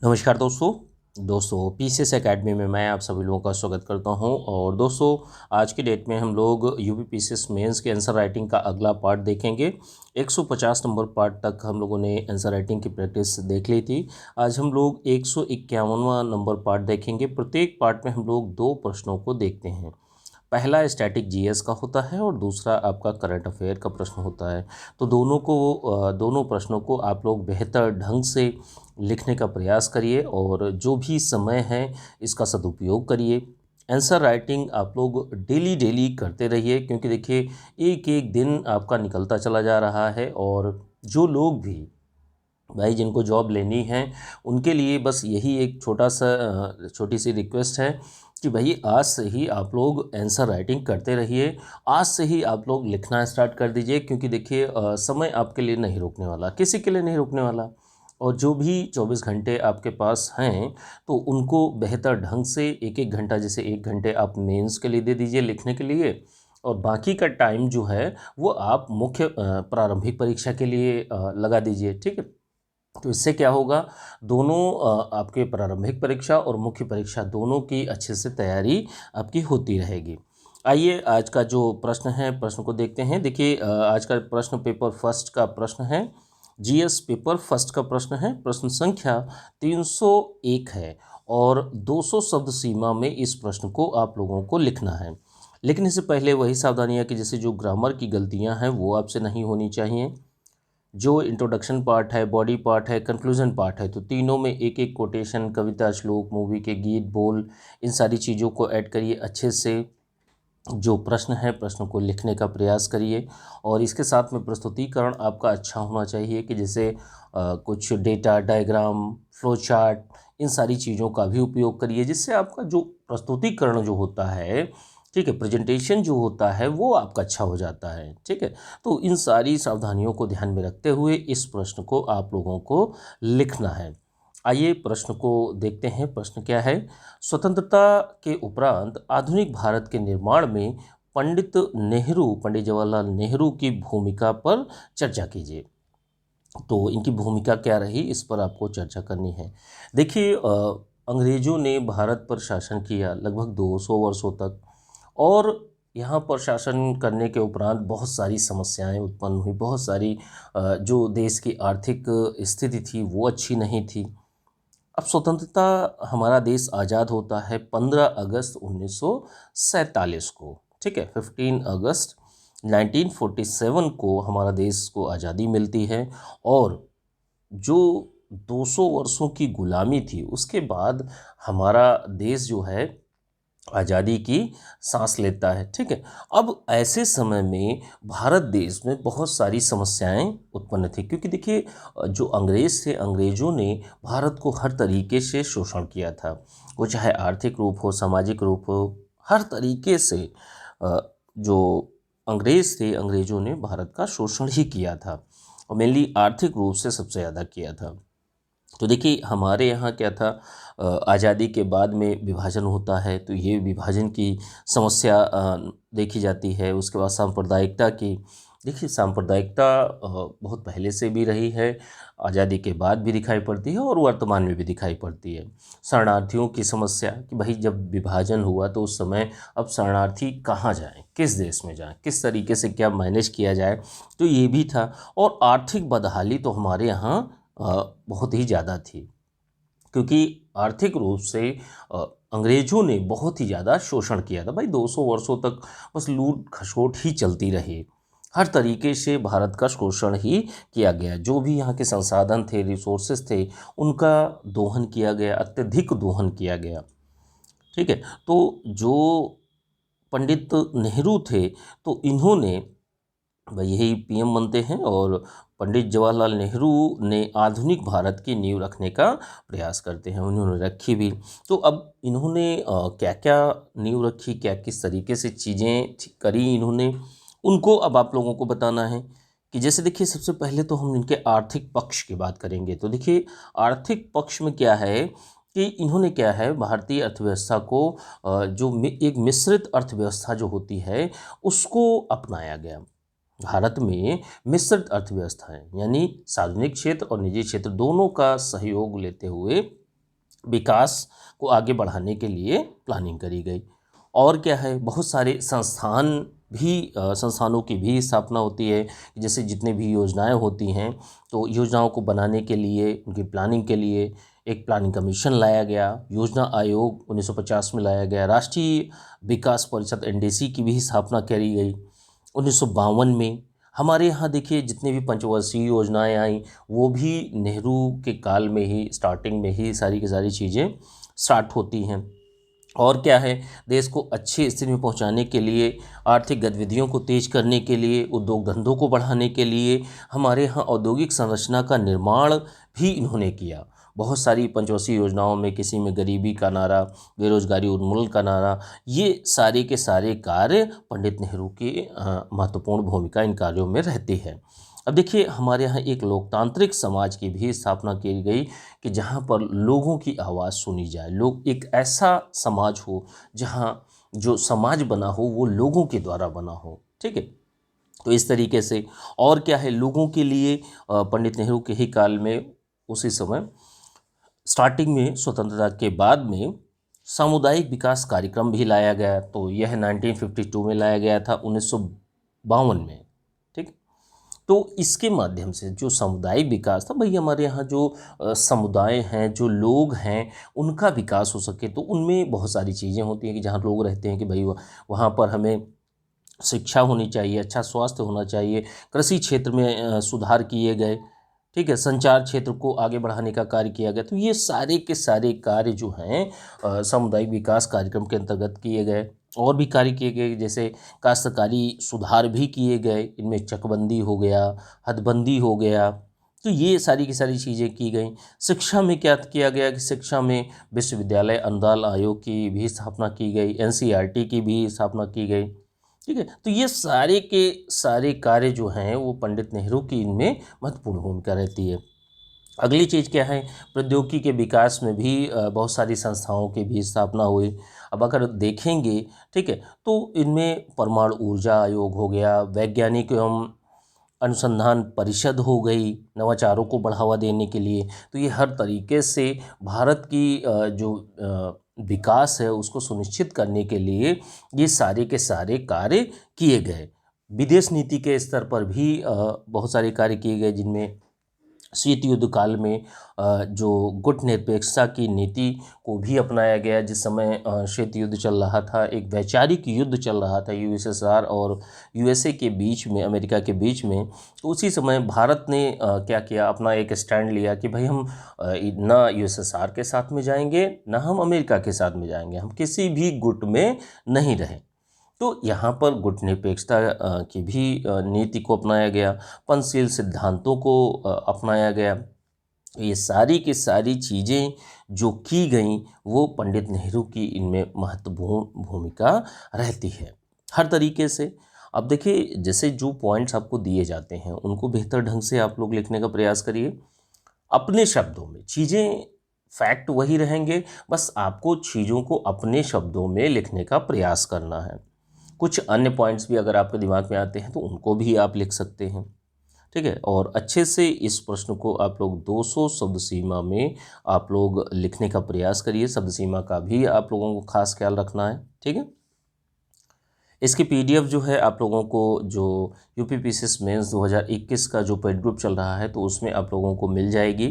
नमस्कार दोस्तों PCS academy में मैं आप सभी लोगों का स्वागत करता हूं। और दोस्तों आज की डेट में हम लोग यूपी पीसीएस मेंस के आंसर राइटिंग का अगला पार्ट देखेंगे। 150 नंबर पार्ट तक हम लोगों ने आंसर राइटिंग की प्रैक्टिस देख ली थी। आज हम लोग 151वां नंबर पार्ट देखेंगे। प्रत्येक पार्ट में हम लोग 2 प्रश्नों को देखते हैं। पहला स्टैटिक जीएस का होता है और दूसरा आपका करंट अफेयर का प्रश्न होता है। तो दोनों प्रश्नों को आप लोग बेहतर ढंग से लिखने का प्रयास करिए और जो भी समय है इसका सदुपयोग करिए। आंसर राइटिंग आप लोग डेली करते रहिए, क्योंकि देखिए एक एक दिन आपका निकलता चला जा रहा है। और जो लोग भी भाई जिनको जॉब लेनी है उनके लिए बस यही एक छोटी सी रिक्वेस्ट है कि भाई आज से ही आप लोग आंसर राइटिंग करते रहिए। आज से ही आप लोग लिखना स्टार्ट कर दीजिए, क्योंकि देखिए समय आपके लिए नहीं रुकने वाला, किसी के लिए नहीं रुकने वाला। और जो भी 24 घंटे आपके पास हैं तो उनको बेहतर ढंग से एक एक घंटा, जैसे 1 घंटे आप मेंस के लिए दे दीजिए लिखने के लिए, और बाकी का टाइम जो है वो आप मुख्य प्रारंभिक परीक्षा के लिए लगा दीजिए। ठीक है, तो इससे क्या होगा, दोनों आपके प्रारंभिक परीक्षा और मुख्य परीक्षा दोनों की अच्छे से तैयारी आपकी होती रहेगी। आइए आज का जो प्रश्न है प्रश्न को देखते हैं। देखिए आज का प्रश्न पेपर फर्स्ट का प्रश्न है, जीएस पेपर फर्स्ट का प्रश्न है। प्रश्न संख्या 301 है और 200 शब्द सीमा में इस प्रश्न को आप लोगों को लिखना है। लिखने से पहले वही सावधानियां कि जैसे जो ग्रामर की गलतियां हैं वो आपसे नहीं होनी चाहिए। जो इंट्रोडक्शन पार्ट है, बॉडी पार्ट है, कंक्लूजन पार्ट है, तो तीनों में एक एक कोटेशन, कविता, श्लोक, मूवी के गीत, बोल, इन सारी चीज़ों को ऐड करिए अच्छे से। जो प्रश्न है प्रश्न को लिखने का प्रयास करिए और इसके साथ में प्रस्तुतिकरण आपका अच्छा होना चाहिए कि जैसे कुछ डेटा, डायग्राम, फ्लो चार्ट, इन सारी चीज़ों का भी उपयोग करिए, जिससे आपका जो प्रस्तुतिकरण जो होता है, ठीक है, प्रेजेंटेशन जो होता है वो आपका अच्छा हो जाता है। ठीक है, तो इन सारी सावधानियों को ध्यान में रखते हुए इस प्रश्न को आप लोगों को लिखना है। आइए प्रश्न को देखते हैं। प्रश्न क्या है, स्वतंत्रता के उपरांत आधुनिक भारत के निर्माण में पंडित जवाहरलाल नेहरू की भूमिका पर चर्चा कीजिए। तो इनकी भूमिका क्या रही, इस पर आपको चर्चा करनी है। देखिए अंग्रेज़ों ने भारत पर शासन किया लगभग 200 वर्षों तक, और यहाँ पर शासन करने के उपरांत बहुत सारी समस्याएं उत्पन्न हुई, बहुत सारी जो देश की आर्थिक स्थिति थी वो अच्छी नहीं थी। अब स्वतंत्रता, हमारा देश आज़ाद होता है 15 अगस्त 1947 को। ठीक है, 15 अगस्त 1947 को हमारा देश को आज़ादी मिलती है। और जो 200 वर्षों की गुलामी थी उसके बाद हमारा देश जो है आज़ादी की सांस लेता है। ठीक है, अब ऐसे समय में भारत देश में बहुत सारी समस्याएं उत्पन्न थी, क्योंकि देखिए जो अंग्रेज़ थे, अंग्रेज़ों ने भारत को हर तरीके से शोषण किया था। वो चाहे आर्थिक रूप हो, सामाजिक रूप हो, हर तरीके से जो अंग्रेज़ थे, अंग्रेज़ों ने भारत का शोषण ही किया था, और मेनली आर्थिक रूप से सबसे ज़्यादा किया था। तो देखिए हमारे यहाँ क्या था, आज़ादी के बाद में विभाजन होता है, तो ये विभाजन की समस्या देखी जाती है। उसके बाद सांप्रदायिकता की, देखिए सांप्रदायिकता बहुत पहले से भी रही है, आज़ादी के बाद भी दिखाई पड़ती है और वर्तमान में भी दिखाई पड़ती है। शरणार्थियों की समस्या कि भाई जब विभाजन हुआ तो उस समय अब शरणार्थी कहाँ जाएं, किस देश में जाएं, किस तरीके से क्या मैनेज किया जाए, तो ये भी था। और आर्थिक बदहाली तो हमारे यहाँ बहुत ही ज़्यादा थी, क्योंकि आर्थिक रूप से अंग्रेज़ों ने बहुत ही ज़्यादा शोषण किया था। भाई 200 वर्षों तक बस लूट खसोट ही चलती रही, हर तरीके से भारत का शोषण ही किया गया। जो भी यहाँ के संसाधन थे, रिसोर्सेज थे, उनका दोहन किया गया, अत्यधिक दोहन किया गया। ठीक है, तो जो पंडित नेहरू थे तो इन्होंने, भाई यही पीएम बनते हैं, और पंडित जवाहरलाल नेहरू ने आधुनिक भारत की नींव रखने का प्रयास करते हैं, उन्होंने रखी भी। तो अब इन्होंने क्या क्या नींव रखी, क्या किस तरीके से चीज़ें करी इन्होंने, उनको अब आप लोगों को बताना है। कि जैसे देखिए सबसे पहले तो हम इनके आर्थिक पक्ष की बात करेंगे। तो देखिए आर्थिक पक्ष में क्या है कि इन्होंने क्या है, भारतीय अर्थव्यवस्था को एक मिश्रित अर्थव्यवस्था जो होती है उसको अपनाया गया। भारत में मिश्रित अर्थव्यवस्था है, यानी सार्वजनिक क्षेत्र और निजी क्षेत्र दोनों का सहयोग लेते हुए विकास को आगे बढ़ाने के लिए प्लानिंग करी गई। और क्या है, बहुत सारे संस्थानों की भी स्थापना होती है। जैसे जितने भी योजनाएं होती हैं, तो योजनाओं को बनाने के लिए, उनकी प्लानिंग के लिए एक प्लानिंग कमीशन लाया गया। योजना आयोग 1950 में लाया गया। राष्ट्रीय विकास परिषद एनडीसी की भी स्थापना करी गई 1952 में। हमारे यहाँ देखिए जितने भी पंचवर्षीय योजनाएं आई, वो भी नेहरू के काल में ही, स्टार्टिंग में ही सारी की सारी चीज़ें स्टार्ट होती हैं। और क्या है, देश को अच्छी स्थिति में पहुंचाने के लिए, आर्थिक गतिविधियों को तेज करने के लिए, उद्योग धंधों को बढ़ाने के लिए हमारे यहाँ औद्योगिक संरचना का निर्माण भी इन्होंने किया। बहुत सारी पंचवर्षीय योजनाओं में, किसी में गरीबी का नारा, बेरोजगारी उन्मूलन का नारा, ये सारे के सारे कार्य पंडित नेहरू की महत्वपूर्ण भूमिका इन कार्यों में रहती है। अब देखिए, हमारे यहाँ एक लोकतांत्रिक समाज की भी स्थापना की गई कि जहाँ पर लोगों की आवाज़ सुनी जाए। लोग, एक ऐसा समाज हो जहाँ जो समाज बना हो वो लोगों के द्वारा बना हो। ठीक है, तो इस तरीके से। और क्या है, लोगों के लिए पंडित नेहरू के ही काल में, उसी समय स्टार्टिंग में, स्वतंत्रता के बाद में सामुदायिक विकास कार्यक्रम भी लाया गया। तो यह 1952 में लाया गया था, 1952 में। ठीक, तो इसके माध्यम से जो सामुदायिक विकास था, भाई हमारे यहाँ जो समुदाय हैं, जो लोग हैं, उनका विकास हो सके। तो उनमें बहुत सारी चीज़ें होती हैं कि जहाँ लोग रहते हैं कि भाई वहाँ पर हमें शिक्षा होनी चाहिए, अच्छा स्वास्थ्य होना चाहिए, कृषि क्षेत्र में सुधार किए गए। ठीक है, संचार क्षेत्र को आगे बढ़ाने का कार्य किया गया। तो ये सारे के सारे कार्य जो हैं सामुदायिक विकास कार्यक्रम के अंतर्गत किए गए। और भी कार्य किए गए, जैसे काश्तकारी सुधार भी किए गए। इनमें चकबंदी हो गया, हदबंदी हो गया। तो ये सारी की सारी चीज़ें की गई। शिक्षा में क्या किया गया कि शिक्षा में विश्वविद्यालय अनुदान आयोग की भी स्थापना की गई, एनसीईआरटी की भी स्थापना की गई। ठीक है, तो ये सारे के सारे कार्य जो हैं वो पंडित नेहरू की इनमें महत्वपूर्ण भूमिका रहती है। अगली चीज़ क्या है, प्रौद्योगिकी के विकास में भी बहुत सारी संस्थाओं की भी स्थापना हुई। अब अगर देखेंगे, ठीक है, तो इनमें परमाणु ऊर्जा आयोग हो गया, वैज्ञानिक एवं अनुसंधान परिषद हो गई, नवाचारों को बढ़ावा देने के लिए। तो ये हर तरीके से भारत की जो विकास है उसको सुनिश्चित करने के लिए ये सारे के सारे कार्य किए गए। विदेश नीति के स्तर पर भी बहुत सारे कार्य किए गए, जिनमें शीत युद्ध काल में जो गुटनिरपेक्षता की नीति को भी अपनाया गया। जिस समय शीत युद्ध चल रहा था, एक वैचारिक युद्ध चल रहा था यूएसएसआर और यूएसए के बीच में, अमेरिका के बीच में, तो उसी समय भारत ने क्या किया, अपना एक स्टैंड लिया कि भाई हम ना यूएसएसआर के साथ में जाएंगे, ना हम अमेरिका के साथ में जाएंगे, हम किसी भी गुट में नहीं रहें। तो यहाँ पर गुटनिरपेक्षता की भी नीति को अपनाया गया, पंचशील सिद्धांतों को अपनाया गया। ये सारी की सारी चीज़ें जो की गई वो पंडित नेहरू की इनमें महत्वपूर्ण भूमिका रहती है हर तरीके से। अब देखिए, जैसे जो पॉइंट्स आपको दिए जाते हैं उनको बेहतर ढंग से आप लोग लिखने का प्रयास करिए अपने शब्दों में। चीज़ें फैक्ट वही रहेंगे, बस आपको चीज़ों को अपने शब्दों में लिखने का प्रयास करना है। कुछ अन्य पॉइंट्स भी अगर आपके दिमाग में आते हैं तो उनको भी आप लिख सकते हैं। ठीक है, और अच्छे से इस प्रश्न को आप लोग 200 शब्द सीमा में आप लोग लिखने का प्रयास करिए। शब्द सीमा का भी आप लोगों को खास ख्याल रखना है। ठीक है, इसकी पीडीएफ जो है आप लोगों को, जो यूपीपीसीएस मेंस 2021 का जो पेड ग्रुप चल रहा है, तो उसमें आप लोगों को मिल जाएगी,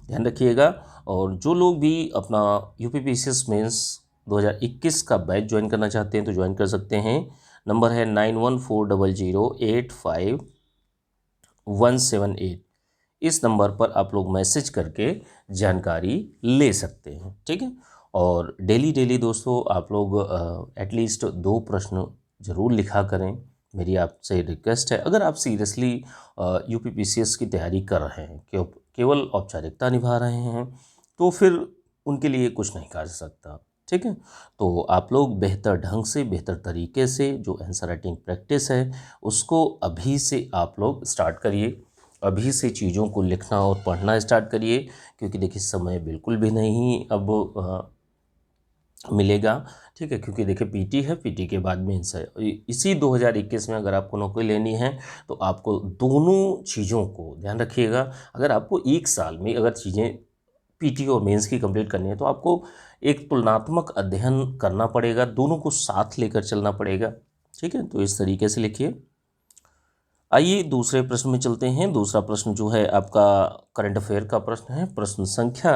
ध्यान रखिएगा। और जो लोग भी अपना यूपीपीसीएस मेंस 2021 का बैच ज्वाइन करना चाहते हैं तो ज्वाइन कर सकते हैं। नंबर है 9140085178। इस नंबर पर आप लोग मैसेज करके जानकारी ले सकते हैं। ठीक है, और डेली दोस्तों आप लोग एटलीस्ट 2 प्रश्न ज़रूर लिखा करें। मेरी आपसे रिक्वेस्ट है, अगर आप सीरियसली यूपीपीसीएस की तैयारी कर रहे हैं, केवल औपचारिकता निभा रहे हैं, तो फिर उनके लिए कुछ नहीं कहा जा सकता। ठीक है, तो आप लोग बेहतर ढंग से, बेहतर तरीके से जो आंसर राइटिंग प्रैक्टिस है उसको अभी से आप लोग स्टार्ट करिए। अभी से चीज़ों को लिखना और पढ़ना स्टार्ट करिए, क्योंकि देखिए समय बिल्कुल भी नहीं अब मिलेगा। ठीक है, क्योंकि देखिए पीटी है, पीटी के बाद में इसी 2021 में अगर आपको नौकरी लेनी है तो आपको दोनों चीज़ों को ध्यान रखिएगा। अगर आपको 1 साल में अगर चीज़ें पीटी और मेंस की कंप्लीट करनी है तो आपको एक तुलनात्मक अध्ययन करना पड़ेगा, दोनों को साथ लेकर चलना पड़ेगा। ठीक है, तो इस तरीके से लिखिए। आइए दूसरे प्रश्न में चलते हैं। दूसरा प्रश्न जो है आपका करंट अफेयर का प्रश्न है। प्रश्न संख्या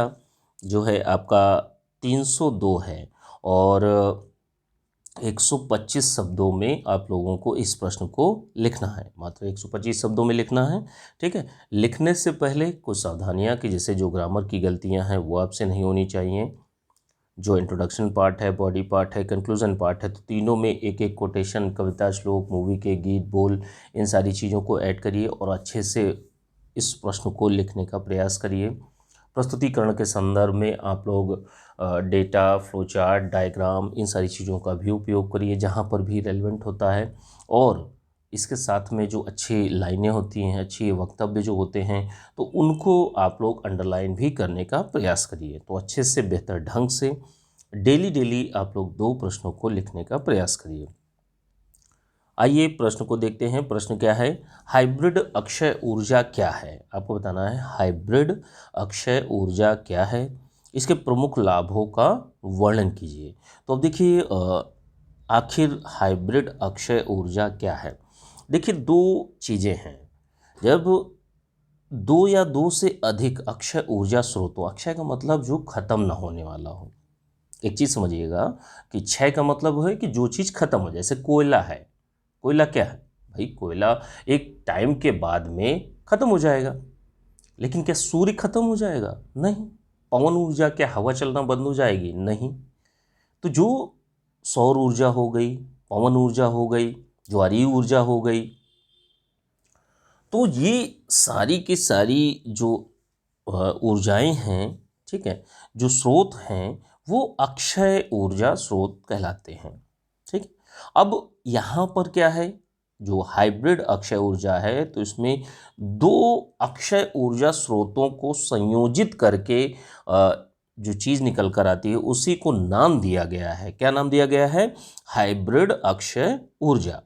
जो है आपका 302 है और 125 शब्दों में आप लोगों को इस प्रश्न को लिखना है, मात्र 125 शब्दों में लिखना है। ठीक है, लिखने से पहले कुछ सावधानियां कि जैसे जो ग्रामर की गलतियां हैं वो आपसे नहीं होनी चाहिए। जो इंट्रोडक्शन पार्ट है, बॉडी पार्ट है, कंक्लूजन पार्ट है, तो तीनों में एक एक कोटेशन, कविता, श्लोक, मूवी के गीत, बोल, इन सारी चीज़ों को ऐड करिए और अच्छे से इस प्रश्न को लिखने का प्रयास करिए। प्रस्तुतिकरण के संदर्भ में आप लोग डेटा, फ्लोचार्ट, डायग्राम, इन सारी चीज़ों का भी उपयोग करिए जहाँ पर भी रेलेवेंट होता है। और इसके साथ में जो अच्छी लाइनें होती हैं, अच्छी वक्तव्य जो होते हैं, तो उनको आप लोग अंडरलाइन भी करने का प्रयास करिए। तो अच्छे से, बेहतर ढंग से डेली आप लोग 2 प्रश्नों को लिखने का प्रयास करिए। आइए प्रश्न को देखते हैं। प्रश्न क्या है? हाइब्रिड अक्षय ऊर्जा क्या है? आपको बताना है हाइब्रिड अक्षय ऊर्जा क्या है, इसके प्रमुख लाभों का वर्णन कीजिए। तो अब देखिए आखिर हाइब्रिड अक्षय ऊर्जा क्या है? देखिए 2 चीज़ें हैं। जब 2 या 2 से अधिक अक्षय ऊर्जा स्रोतों, अक्षय का मतलब जो ख़त्म ना होने वाला हो। एक चीज़ समझिएगा कि क्षय का मतलब है कि जो चीज़ ख़त्म हो, जैसे कोयला है। कोयला क्या है भाई? कोयला एक टाइम के बाद में ख़त्म हो जाएगा। लेकिन क्या सूर्य ख़त्म हो जाएगा? नहीं। पवन ऊर्जा, क्या हवा चलना बंद हो जाएगी? नहीं। तो जो सौर ऊर्जा हो गई, पवन ऊर्जा हो गई, ज्वारीय ऊर्जा हो गई, तो ये सारी की सारी जो ऊर्जाएं हैं, ठीक है, जो स्रोत हैं, वो अक्षय ऊर्जा स्रोत कहलाते हैं। ठीक। अब यहाँ पर क्या है, जो हाइब्रिड अक्षय ऊर्जा है, तो इसमें 2 अक्षय ऊर्जा स्रोतों को संयोजित करके जो चीज़ निकल कर आती है उसी को नाम दिया गया है। क्या नाम दिया गया है? हाइब्रिड अक्षय ऊर्जा।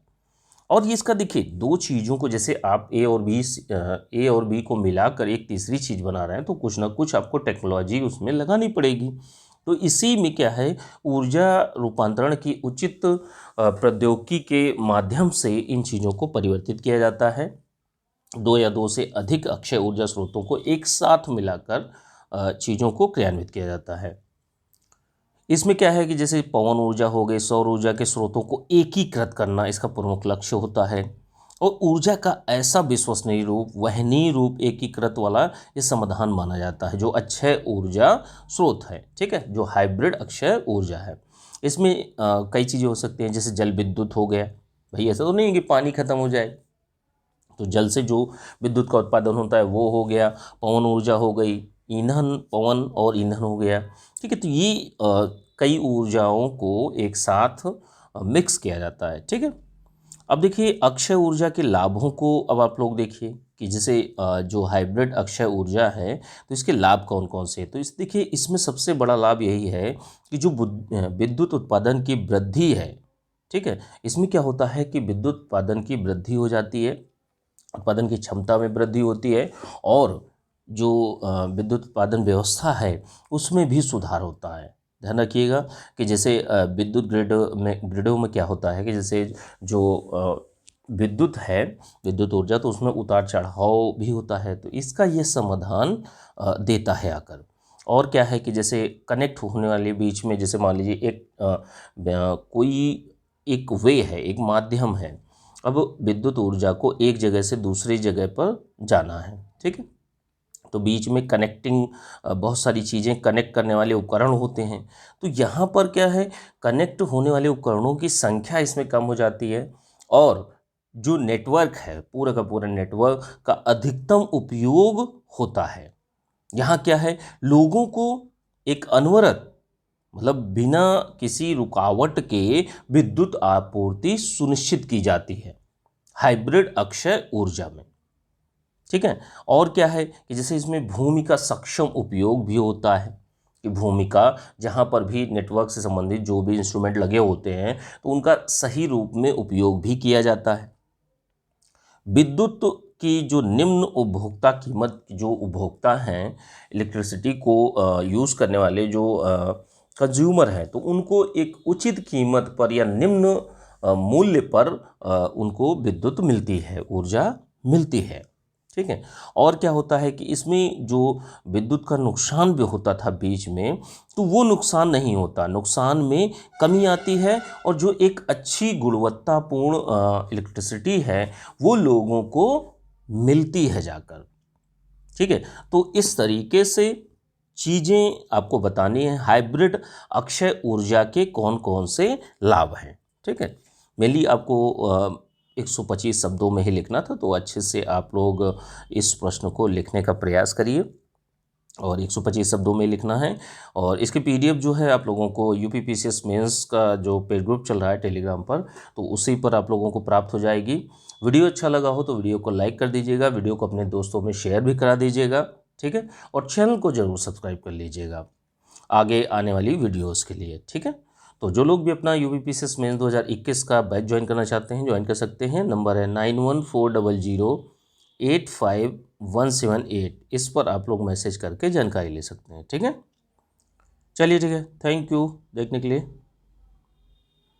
और ये इसका देखिए 2 चीज़ों को, जैसे आप ए और बी को मिलाकर एक तीसरी चीज़ बना रहे हैं, तो कुछ ना कुछ आपको टेक्नोलॉजी उसमें लगानी पड़ेगी। तो इसी में क्या है, ऊर्जा रूपांतरण की उचित प्रौद्योगिकी के माध्यम से इन चीज़ों को परिवर्तित किया जाता है। 2 या 2 से अधिक अक्षय ऊर्जा स्रोतों को एक साथ मिलाकर चीज़ों को क्रियान्वित किया जाता है। इसमें क्या है कि जैसे पवन ऊर्जा हो गई, सौर ऊर्जा के स्रोतों को एकीकृत करना इसका प्रमुख लक्ष्य होता है। और ऊर्जा का ऐसा विश्वसनीय रूप, वहनीय रूप, एकीकृत वाला ये समाधान माना जाता है जो अक्षय ऊर्जा स्रोत है। ठीक है, जो हाइब्रिड अक्षय ऊर्जा है। इसमें कई चीज़ें हो सकती हैं, जैसे जल विद्युत हो गया। भाई ऐसा तो नहीं है कि पानी खत्म हो जाए, तो जल से जो विद्युत का उत्पादन होता है वो हो गया। पवन ऊर्जा हो गई, ईंधन, पवन और ईंधन हो गया। ठीक है, तो ये कई ऊर्जाओं को एक साथ मिक्स किया जाता है। ठीक है, अब देखिए अक्षय ऊर्जा के लाभों को अब आप लोग देखिए कि जैसे जो हाइब्रिड अक्षय ऊर्जा है, तो इसके लाभ कौन कौन से हैं। तो इस देखिए इसमें सबसे बड़ा लाभ यही है कि जो विद्युत उत्पादन की वृद्धि है, ठीक है, इसमें क्या होता है कि विद्युत उत्पादन की वृद्धि हो जाती है, उत्पादन की क्षमता में वृद्धि होती है, और जो विद्युत उत्पादन व्यवस्था है उसमें भी सुधार होता है। ध्यान रखिएगा कि जैसे विद्युत ग्रिडों में क्या होता है कि जैसे जो विद्युत है, विद्युत ऊर्जा, तो उसमें उतार चढ़ाव भी होता है, तो इसका ये समाधान देता है आकर। और क्या है कि जैसे कनेक्ट होने वाले बीच में, जैसे मान लीजिए एक कोई एक वे है, एक माध्यम है, अब विद्युत ऊर्जा को एक जगह से दूसरी जगह पर जाना है। ठीक है, तो बीच में कनेक्टिंग बहुत सारी चीज़ें कनेक्ट करने वाले उपकरण होते हैं। तो यहाँ पर क्या है, कनेक्ट होने वाले उपकरणों की संख्या इसमें कम हो जाती है, और जो नेटवर्क है, पूरा का पूरा नेटवर्क का अधिकतम उपयोग होता है। यहाँ क्या है, लोगों को एक अनवरत, मतलब बिना किसी रुकावट के विद्युत आपूर्ति सुनिश्चित की जाती है हाइब्रिड अक्षय ऊर्जा में। ठीक है, और क्या है कि जैसे इसमें भूमि का सक्षम उपयोग भी होता है, कि भूमि का जहाँ पर भी नेटवर्क से संबंधित जो भी इंस्ट्रूमेंट लगे होते हैं, तो उनका सही रूप में उपयोग भी किया जाता है। विद्युत कि जो निम्न उपभोक्ता कीमत, जो उपभोक्ता हैं इलेक्ट्रिसिटी को यूज़ करने वाले जो कंज्यूमर हैं, तो उनको एक उचित कीमत पर या निम्न मूल्य पर उनको विद्युत मिलती है, ऊर्जा मिलती है। ठीक है। और क्या होता है कि इसमें जो विद्युत का नुकसान भी होता था बीच में, तो वो नुकसान नहीं होता, नुकसान में कमी आती है और जो एक अच्छी गुणवत्तापूर्ण इलेक्ट्रिसिटी है वो लोगों को मिलती है जाकर। ठीक है। तो इस तरीके से चीज़ें आपको बतानी है। हाइब्रिड अक्षय ऊर्जा के कौन कौन से लाभ हैं। ठीक है। मेनली आपको 125 शब्दों में ही लिखना था, तो अच्छे से आप लोग इस प्रश्न को लिखने का प्रयास करिए और 125 शब्दों में लिखना है। और इसके पीडीएफ जो है आप लोगों को यूपीपीसीएस मेंस का जो पेड ग्रुप चल रहा है टेलीग्राम पर, तो उसी पर आप लोगों को प्राप्त हो जाएगी। वीडियो अच्छा लगा हो तो वीडियो को लाइक कर दीजिएगा, वीडियो को अपने दोस्तों में शेयर भी करा दीजिएगा। ठीक है। और चैनल को ज़रूर सब्सक्राइब कर लीजिएगा आगे आने वाली वीडियोज़ के लिए। ठीक है। तो जो लोग भी अपना यूपीपीसीएस मेंस 2021 का बैच ज्वाइन करना चाहते हैं, ज्वाइन कर सकते हैं। नंबर है 9140085178। इस पर आप लोग मैसेज करके जानकारी ले सकते हैं। ठीक है। चलिए, ठीक है। थैंक यू देखने के लिए।